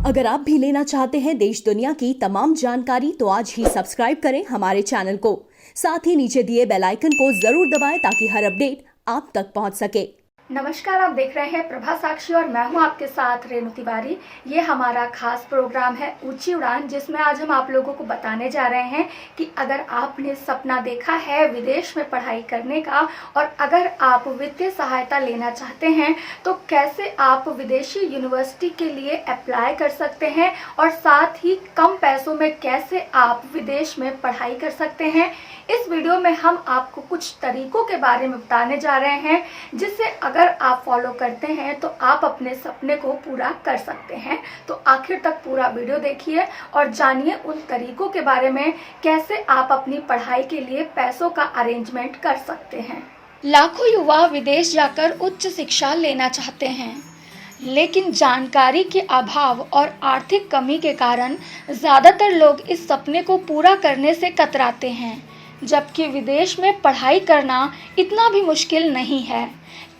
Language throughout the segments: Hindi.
अगर आप भी लेना चाहते हैं देश दुनिया की तमाम जानकारी तो आज ही सब्सक्राइब करें हमारे चैनल को। साथ ही नीचे दिए बेल आइकन को जरूर दबाएं ताकि हर अपडेट आप तक पहुंच सके। नमस्कार, आप देख रहे हैं प्रभा साक्षी और मैं हूं आपके साथ रेणु तिवारी। ये हमारा खास प्रोग्राम है ऊंची उड़ान, जिसमें आज हम आप लोगों को बताने जा रहे हैं कि अगर आपने सपना देखा है विदेश में पढ़ाई करने का और अगर आप वित्तीय सहायता लेना चाहते हैं तो कैसे आप विदेशी यूनिवर्सिटी के लिए अप्लाई कर सकते हैं और साथ ही कम पैसों में कैसे आप विदेश में पढ़ाई कर सकते हैं। इस वीडियो में हम आपको कुछ तरीकों के बारे में बताने जा रहे हैं जिससे अगर आप फॉलो करते हैं तो आप अपने सपने को पूरा कर सकते हैं। तो आखिर तक पूरा वीडियो देखिए और जानिए उन तरीकों के बारे में कैसे आप अपनी पढ़ाई के लिए पैसों का अरेंजमेंट कर सकते हैं। लाखों युवा विदेश जाकर उच्च शिक्षा लेना चाहते हैं, लेकिन जानकारी के अभाव और आर्थिक कमी के कारण ज़्यादातर लोग इस सपने को पूरा करने से कतराते हैं, जबकि विदेश में पढ़ाई करना इतना भी मुश्किल नहीं है।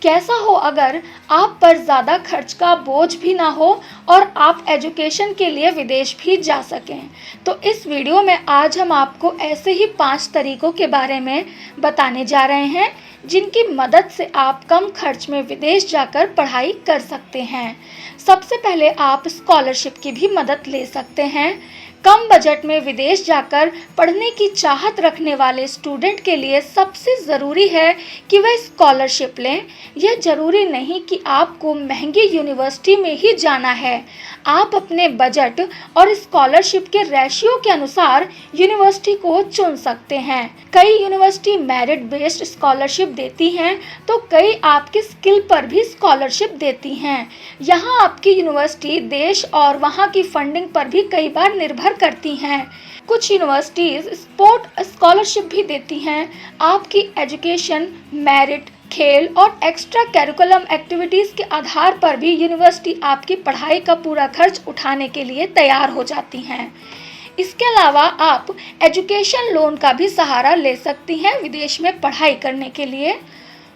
कैसा हो अगर आप पर ज़्यादा खर्च का बोझ भी ना हो और आप एजुकेशन के लिए विदेश भी जा सकें। तो इस वीडियो में आज हम आपको ऐसे ही 5 तरीकों के बारे में बताने जा रहे हैं जिनकी मदद से आप कम खर्च में विदेश जाकर पढ़ाई कर सकते हैं। सबसे पहले आप स्कॉलरशिप की भी मदद ले सकते हैं। कम बजट में विदेश जाकर पढ़ने की चाहत रखने वाले स्टूडेंट के लिए सबसे ज़रूरी है कि वह स्कॉलरशिप लें। यह ज़रूरी नहीं कि आपको महंगी यूनिवर्सिटी में ही जाना है। आप अपने बजट और स्कॉलरशिप के रेशियो के अनुसार यूनिवर्सिटी को चुन सकते हैं। कई यूनिवर्सिटी मेरिट बेस्ड स्कॉलरशिप देती हैं तो कई आपके स्किल पर भी स्कॉलरशिप देती हैं। यहाँ आपकी यूनिवर्सिटी देश और वहाँ की फंडिंग पर भी कई बार निर्भर करती हैं। कुछ यूनिवर्सिटीज स्पोर्ट स्कॉलरशिप भी देती हैं। आपकी एजुकेशन, मेरिट, खेल और एक्स्ट्रा करिकुलम एक्टिविटीज़ के आधार पर भी यूनिवर्सिटी आपकी पढ़ाई का पूरा खर्च उठाने के लिए तैयार हो जाती हैं। इसके अलावा आप एजुकेशन लोन का भी सहारा ले सकती हैं विदेश में पढ़ाई करने के लिए।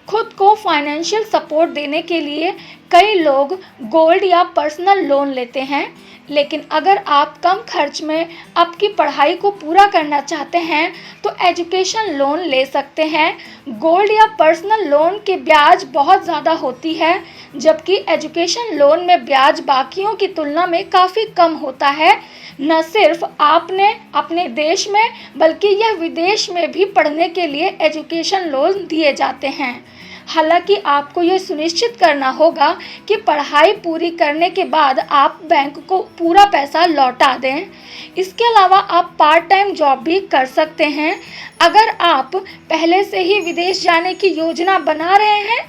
खुद को फाइनेंशियल सपोर्ट देने के लिए कई लोग गोल्ड या पर्सनल लोन लेते हैं, लेकिन अगर आप कम खर्च में आपकी पढ़ाई को पूरा करना चाहते हैं तो एजुकेशन लोन ले सकते हैं। गोल्ड या पर्सनल लोन के ब्याज बहुत ज़्यादा होती है, जबकि एजुकेशन लोन में ब्याज बाकियों की तुलना में काफ़ी कम होता है। न सिर्फ आपने अपने देश में बल्कि यह विदेश में भी पढ़ने के लिए एजुकेशन लोन दिए जाते हैं। हालांकि आपको ये सुनिश्चित करना होगा कि पढ़ाई पूरी करने के बाद आप बैंक को पूरा पैसा लौटा दें। इसके अलावा आप पार्ट टाइम जॉब भी कर सकते हैं। अगर आप पहले से ही विदेश जाने की योजना बना रहे हैं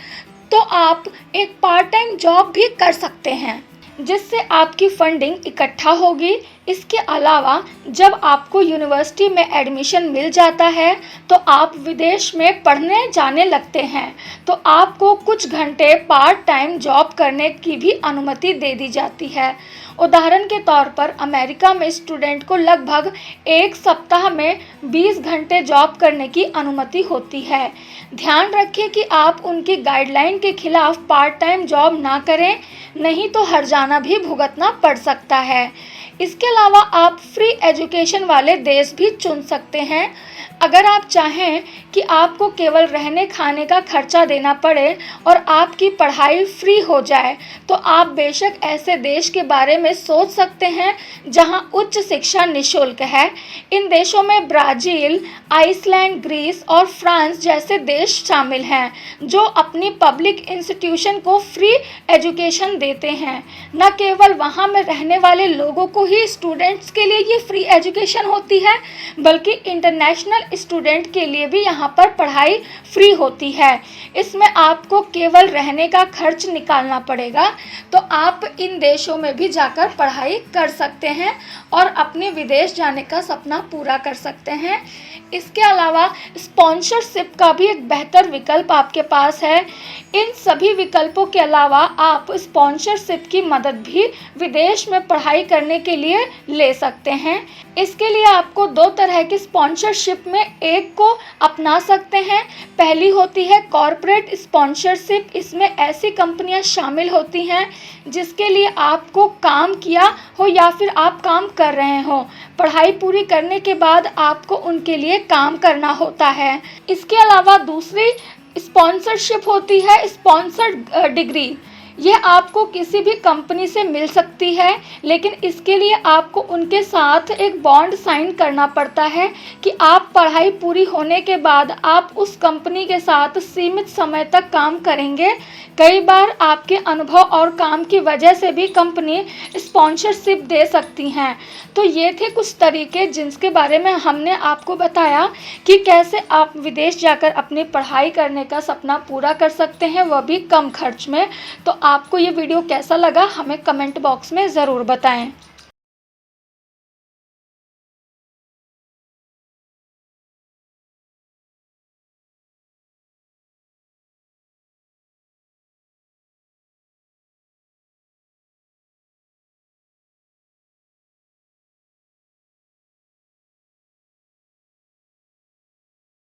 तो आप एक पार्ट टाइम जॉब भी कर सकते हैं, जिससे आपकी फंडिंग इकट्ठा होगी। इसके अलावा जब आपको यूनिवर्सिटी में एडमिशन मिल जाता है तो आप विदेश में पढ़ने जाने लगते हैं तो आपको कुछ घंटे पार्ट टाइम जॉब करने की भी अनुमति दे दी जाती है। उदाहरण के तौर पर अमेरिका में स्टूडेंट को लगभग 1 सप्ताह में 20 घंटे जॉब करने की अनुमति होती है। ध्यान रखें कि आप उनकी गाइडलाइन के खिलाफ पार्ट टाइम जॉब ना करें, नहीं तो हर्जाना भी भुगतना पड़ सकता है। इसके अलावा आप फ्री एजुकेशन वाले देश भी चुन सकते हैं। अगर आप चाहें कि आपको केवल रहने खाने का खर्चा देना पड़े और आपकी पढ़ाई फ्री हो जाए तो आप बेशक ऐसे देश के बारे में सोच सकते हैं जहां उच्च शिक्षा निःशुल्क है। इन देशों में ब्राज़ील, आइसलैंड, ग्रीस और फ्रांस जैसे देश शामिल हैं जो अपनी पब्लिक इंस्टीट्यूशन को फ्री एजुकेशन देते हैं। न केवल वहां में रहने वाले लोगों को ही स्टूडेंट्स के लिए ये फ्री एजुकेशन होती है, बल्कि इंटरनेशनल स्टूडेंट के लिए भी यहाँ पर पढ़ाई फ्री होती है। इसमें आपको केवल रहने का खर्च निकालना पड़ेगा। तो आप इन देशों में भी जाकर पढ़ाई कर सकते हैं और अपने विदेश जाने का सपना पूरा कर सकते हैं। इसके अलावा स्पॉन्सरशिप का भी एक बेहतर विकल्प आपके पास है। इन सभी विकल्पों के अलावा आप स्पॉन्सरशिप की मदद भी विदेश में पढ़ाई करने के लिए ले सकते हैं। इसके लिए आपको दो तरह की स्पॉन्सरशिप में एक को अपना सकते हैं। पहली होती है कॉरपोरेट स्पॉन्सरशिप। इसमें ऐसी कंपनियां शामिल होती हैं जिसके लिए आपको काम किया हो या फिर आप काम कर रहे हो, पढ़ाई पूरी करने के बाद आपको उनके लिए काम करना होता है। इसके अलावा दूसरी स्पॉन्सरशिप होती है स्पॉन्सर्ड डिग्री। यह आपको किसी भी कंपनी से मिल सकती है, लेकिन इसके लिए आपको उनके साथ एक बॉन्ड साइन करना पड़ता है कि आप पढ़ाई पूरी होने के बाद आप उस कंपनी के साथ सीमित समय तक काम करेंगे। कई बार आपके अनुभव और काम की वजह से भी कंपनी स्पॉन्सरशिप दे सकती हैं। तो ये थे कुछ तरीके जिनके बारे में हमने आपको बताया कि कैसे आप विदेश जाकर अपनी पढ़ाई करने का सपना पूरा कर सकते हैं, वह भी कम खर्च में। तो आपको ये वीडियो कैसा लगा हमें कमेंट बॉक्स में ज़रूर बताएं।